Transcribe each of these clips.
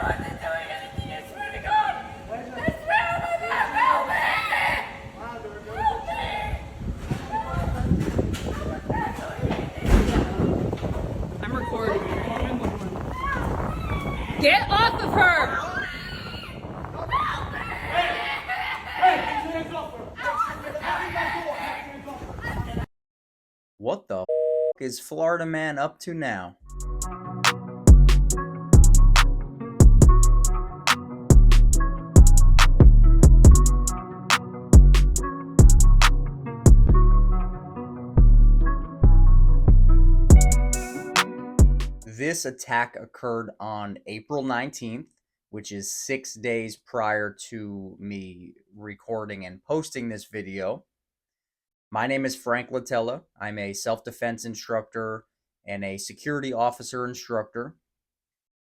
wasn't doing anything, I swear to God. I swear I'm not. Help me! I'm recording. Get off of her! What the is Florida man up to now? This attack occurred on April 19th, which is 6 days prior to me recording and posting this video. My name is Frank Latella. I'm a self-defense instructor and a security officer instructor.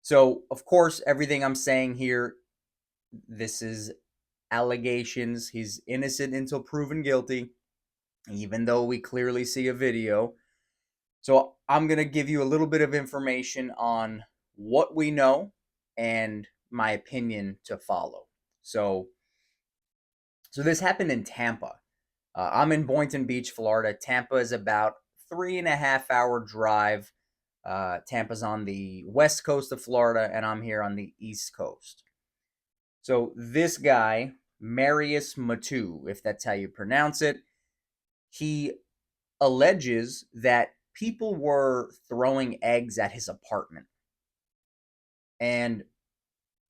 So, of course, everything I'm saying here, this is allegations. He's innocent until proven guilty, even though we clearly see a video. So I'm going to give you a little bit of information on what we know and my opinion to follow. So this happened in Tampa. I'm in Boynton Beach, Florida. Tampa is about 3.5-hour drive. Tampa's on the west coast of Florida, and I'm here on the east coast. So this guy, Marius Mutu, if that's how you pronounce it, he alleges that people were throwing eggs at his apartment. And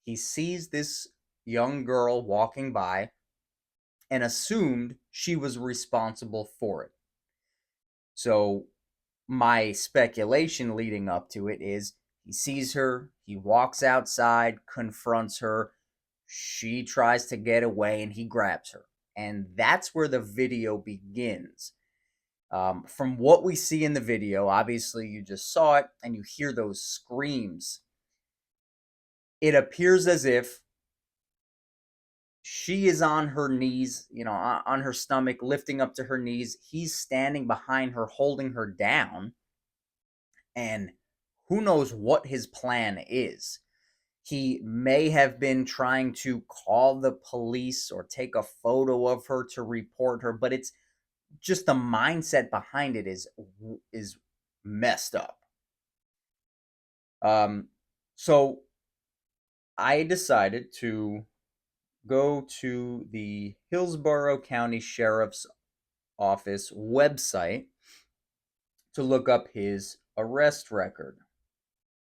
he sees this young girl walking by and assumed she was responsible for it. So my speculation leading up to it is he sees her, he walks outside, confronts her, she tries to get away, and he grabs her. And that's where the video begins. From what we see in the video, obviously you just saw it and you hear those screams. It appears as if she is on her knees, on her stomach, lifting up to her knees. He's standing behind her, holding her down. And who knows what his plan is. He may have been trying to call the police or take a photo of her to report her, but it's just the mindset behind it is messed up. So I decided to go to the Hillsborough County Sheriff's Office website to look up his arrest record.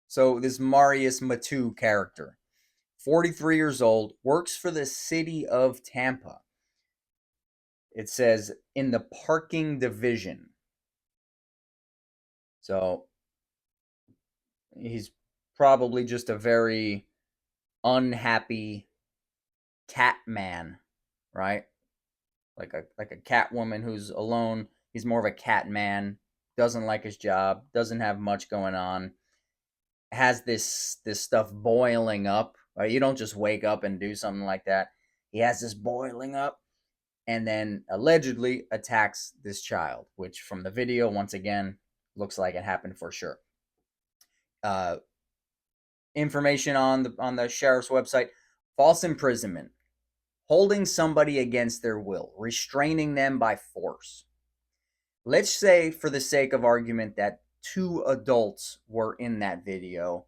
So this Marius Mutu character, 43 years old, works for the city of Tampa. It says in the parking division. So he's probably just a very unhappy cat man, right? Like a cat woman who's alone. He's more of a cat man, doesn't like his job, doesn't have much going on, has this stuff boiling up. Right? You don't just wake up and do something like that. He has this boiling up, and then allegedly attacks this child, which from the video, once again, looks like it happened for sure. Information on the sheriff's website: false imprisonment, holding somebody against their will, restraining them by force. Let's say, for the sake of argument, that 2 adults were in that video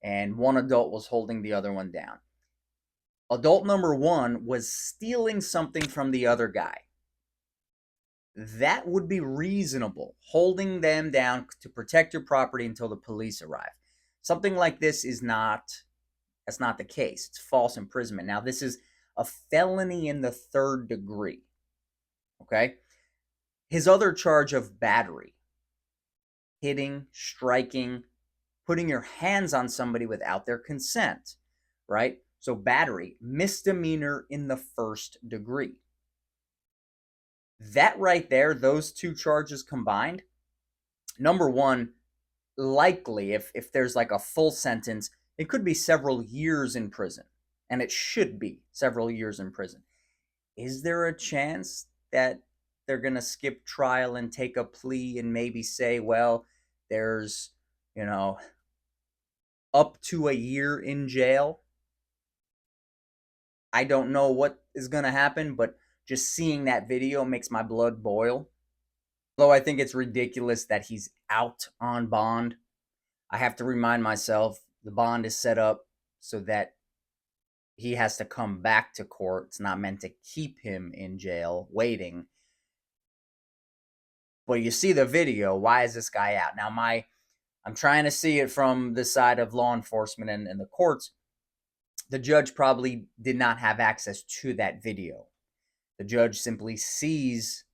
and one adult was holding the other one down. Adult number 1 was stealing something from the other guy. That would be reasonable, holding them down to protect your property until the police arrive. Something like this that's not the case. It's false imprisonment. Now, this is a felony in the 3rd degree. Okay? His other charge of battery, hitting, striking, putting your hands on somebody without their consent, right? So battery, misdemeanor in the 1st degree. That right there, those 2 charges combined, number 1, likely, if there's like a full sentence, it could be several years in prison. And it should be several years in prison. Is there a chance that they're going to skip trial and take a plea and maybe say, well, there's, up to a year in jail. I don't know what is going to happen, but just seeing that video makes my blood boil. Although I think it's ridiculous that he's out on bond, I have to remind myself the bond is set up so that he has to come back to court. It's not meant to keep him in jail waiting. But you see the video, why is this guy out? Now I'm trying to see it from the side of law enforcement and the courts. The judge probably did not have access to that video. The judge simply sees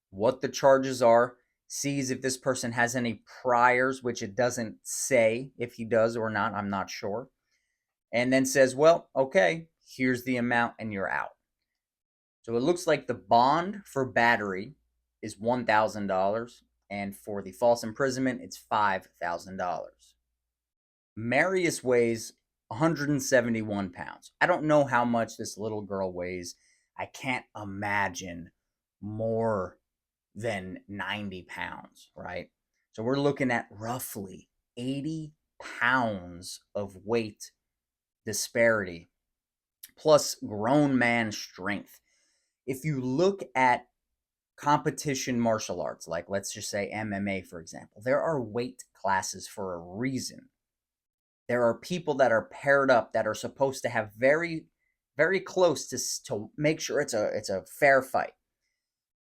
what the charges are, sees if this person has any priors, which it doesn't say if he does or not, I'm not sure, and then says, well, okay, here's the amount and you're out. So it looks like the bond for battery is $1,000, and for the false imprisonment, it's $5,000. Marius weighs 171 pounds. I don't know how much this little girl weighs. I can't imagine more than 90 pounds, right? So we're looking at roughly 80 pounds of weight disparity, plus grown man strength. If you look at competition martial arts, like let's just say MMA, for example, there are weight classes for a reason. There are people that are paired up that are supposed to have very, very close to make sure it's a fair fight.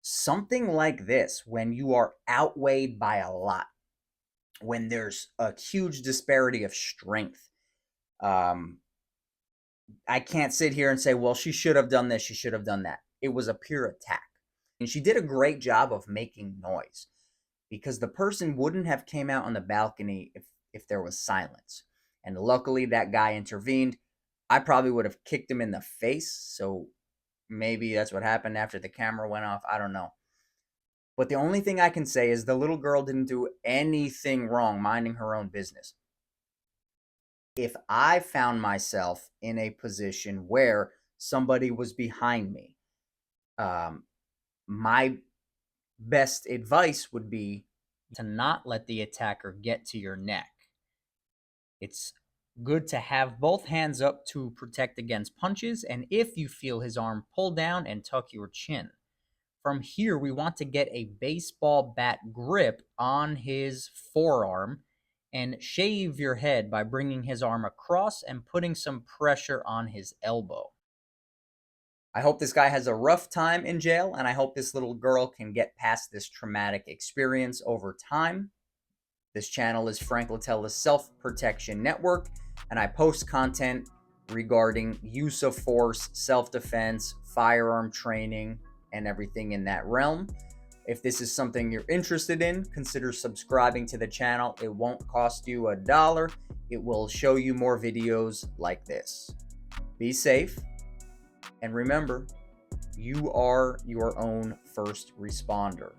Something like this, when you are outweighed by a lot, when there's a huge disparity of strength, I can't sit here and say, well, she should have done this, she should have done that. It was a pure attack. And she did a great job of making noise, because the person wouldn't have came out on the balcony if there was silence. And luckily that guy intervened. I probably would have kicked him in the face. So maybe that's what happened after the camera went off. I don't know. But the only thing I can say is the little girl didn't do anything wrong, minding her own business. If I found myself in a position where somebody was behind me, my best advice would be to not let the attacker get to your neck. It's good to have both hands up to protect against punches, and if you feel his arm, pull down and tuck your chin. From here, we want to get a baseball bat grip on his forearm and shave your head by bringing his arm across and putting some pressure on his elbow. I hope this guy has a rough time in jail, and I hope this little girl can get past this traumatic experience over time. This channel is Frank Latella's Self-Protection Network, and I post content regarding use of force, self-defense, firearm training, and everything in that realm. If this is something you're interested in, consider subscribing to the channel. It won't cost you $1. It will show you more videos like this. Be safe, and remember, you are your own first responder.